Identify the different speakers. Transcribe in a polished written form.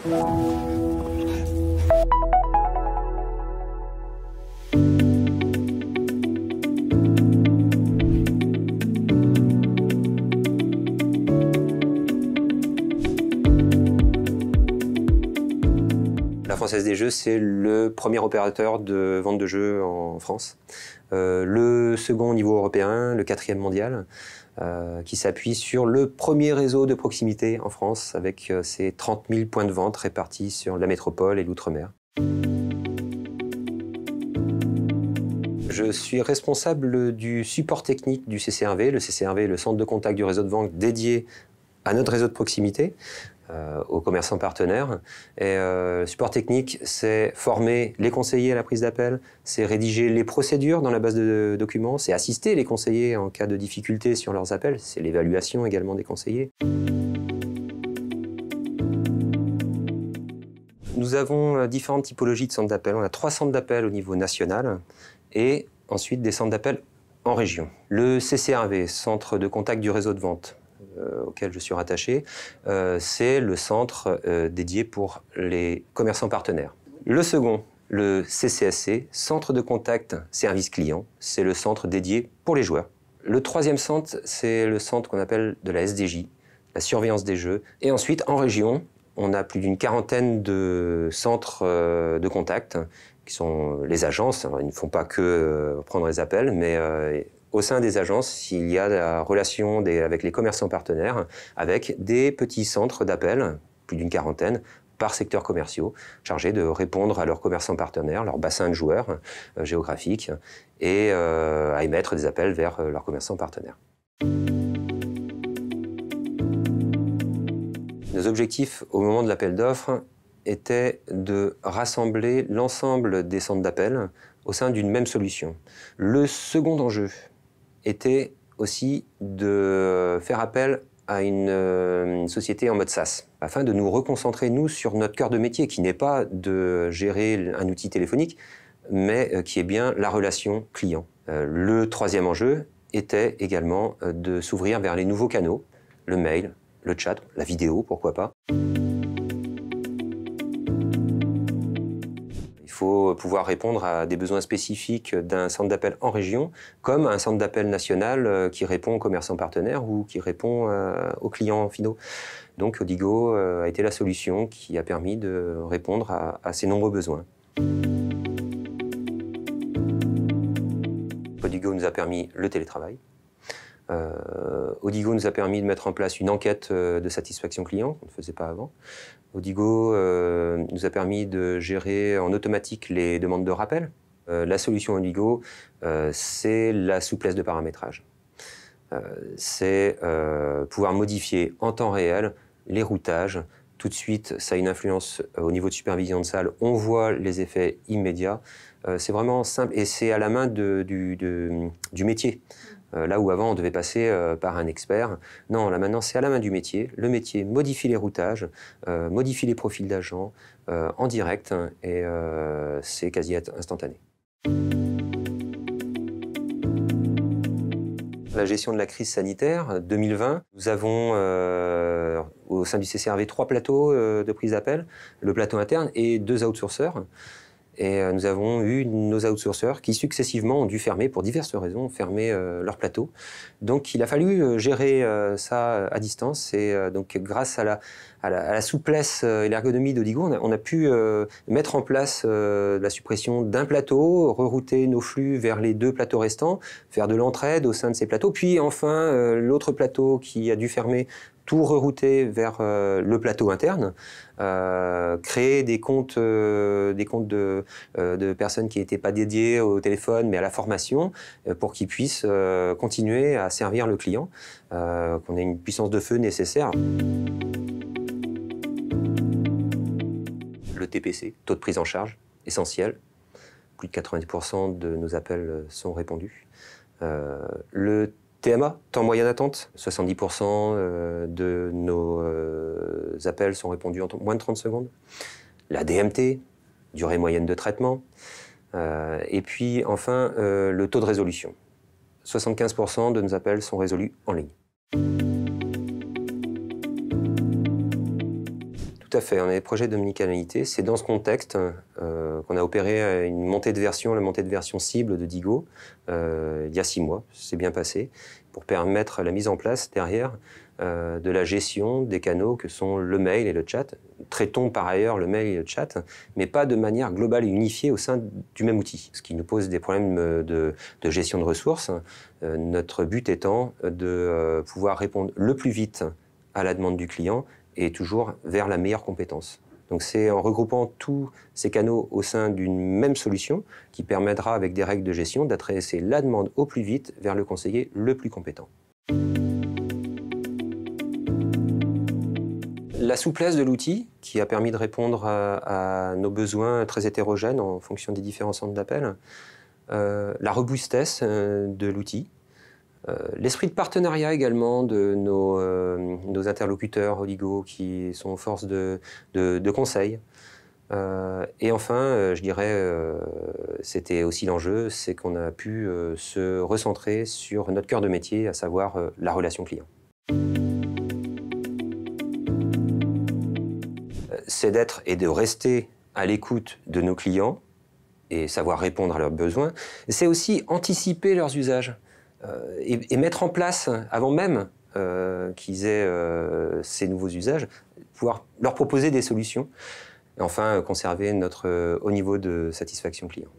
Speaker 1: La Française des Jeux, c'est le premier opérateur de vente de jeux en France. Le second au niveau européen, le quatrième mondial, qui s'appuie sur le premier réseau de proximité en France avec ses 30 000 points de vente répartis sur la métropole et l'outre-mer. Je suis responsable du support technique du CCRV. Le CCRV est le centre de contact du réseau de vente dédié à notre réseau de proximité, aux commerçants partenaires. Et le support technique, c'est former les conseillers à la prise d'appel, c'est rédiger les procédures dans la base de documents, c'est assister les conseillers en cas de difficulté sur leurs appels, c'est l'évaluation également des conseillers. Nous avons différentes typologies de centres d'appel. On a 3 centres d'appel au niveau national et ensuite des centres d'appel en région. Le CCRV, centre de contact du réseau de vente, auquel je suis rattaché, c'est le centre dédié pour les commerçants partenaires. Le second, le CCSC, centre de contact service client, c'est le centre dédié pour les joueurs. Le troisième centre, c'est le centre qu'on appelle de la SDJ, la surveillance des jeux. Et ensuite, en région, on a plus d'une quarantaine de centres de contact, qui sont les agences. Alors, ils ne font pas que prendre les appels, mais au sein des agences, il y a la relation avec les commerçants partenaires, avec des petits centres d'appel, plus d'une quarantaine, par secteurs commerciaux, chargés de répondre à leurs commerçants partenaires, leur bassin de joueurs géographiques, et à émettre des appels vers leurs commerçants partenaires. Nos objectifs au moment de l'appel d'offres étaient de rassembler l'ensemble des centres d'appel au sein d'une même solution. Le second enjeu était aussi de faire appel à une société en mode SaaS, afin de nous reconcentrer, nous, sur notre cœur de métier, qui n'est pas de gérer un outil téléphonique, mais qui est bien la relation client. Le troisième enjeu était également de s'ouvrir vers les nouveaux canaux, le mail, le chat, la vidéo, pourquoi pas. Il faut pouvoir répondre à des besoins spécifiques d'un centre d'appel en région, comme un centre d'appel national qui répond aux commerçants partenaires ou qui répond aux clients finaux. Donc Odigo a été la solution qui a permis de répondre à ces nombreux besoins. Odigo nous a permis le télétravail. Odigo nous a permis de mettre en place une enquête de satisfaction client qu'on ne faisait pas avant. Odigo nous a permis de gérer en automatique les demandes de rappel. La solution Odigo, c'est la souplesse de paramétrage. C'est pouvoir modifier en temps réel les routages. Tout de suite, ça a une influence au niveau de supervision de salle. On voit les effets immédiats. C'est vraiment simple et c'est à la main du métier. Là où avant on devait passer par un expert, non, là maintenant c'est à la main du métier. Le métier modifie les routages, modifie les profils d'agents en direct et c'est quasi instantané. La gestion de la crise sanitaire 2020, nous avons au sein du CCRV 3 plateaux de prise d'appel, le plateau interne et 2 outsourceurs. Et nous avons eu nos outsourceurs qui successivement ont dû fermer, pour diverses raisons, fermer leur plateau. Donc il a fallu gérer ça à distance. Et donc grâce à la souplesse et l'ergonomie d'Odigo, on a pu mettre en place la suppression d'un plateau, rerouter nos flux vers les 2 plateaux restants, faire de l'entraide au sein de ces plateaux. Puis enfin, l'autre plateau qui a dû fermer, tout rerouter vers le plateau interne, créer des comptes de personnes qui n'étaient pas dédiées au téléphone mais à la formation pour qu'ils puissent continuer à servir le client, qu'on ait une puissance de feu nécessaire. Le TPC, taux de prise en charge, essentiel. Plus de 90% de nos appels sont répondus. Le TMA, temps moyen d'attente, 70% de nos appels sont répondus en moins de 30 secondes. La DMT, durée moyenne de traitement. Et puis enfin, le taux de résolution. 75% de nos appels sont résolus en ligne. Tout à fait, on a des projets d'omnicanalité. C'est dans ce contexte qu'on a opéré une montée de version, la montée de version cible de Digo, il y a 6 mois, c'est bien passé, pour permettre la mise en place derrière de la gestion des canaux que sont le mail et le chat. Traitons par ailleurs le mail et le chat, mais pas de manière globale et unifiée au sein du même outil, ce qui nous pose des problèmes de gestion de ressources. Notre but étant de pouvoir répondre le plus vite à la demande du client et toujours vers la meilleure compétence. Donc c'est en regroupant tous ces canaux au sein d'une même solution qui permettra, avec des règles de gestion, d'adresser la demande au plus vite vers le conseiller le plus compétent. La souplesse de l'outil, qui a permis de répondre à nos besoins très hétérogènes en fonction des différents centres d'appel, la robustesse de l'outil, l'esprit de partenariat également de nos interlocuteurs Oligo qui sont force de conseil. Et enfin, je dirais, c'était aussi l'enjeu, c'est qu'on a pu se recentrer sur notre cœur de métier, à savoir la relation client. C'est d'être et de rester à l'écoute de nos clients et savoir répondre à leurs besoins. C'est aussi anticiper leurs usages et mettre en place, avant même qu'ils aient ces nouveaux usages, pouvoir leur proposer des solutions. Et enfin, conserver notre haut niveau de satisfaction client.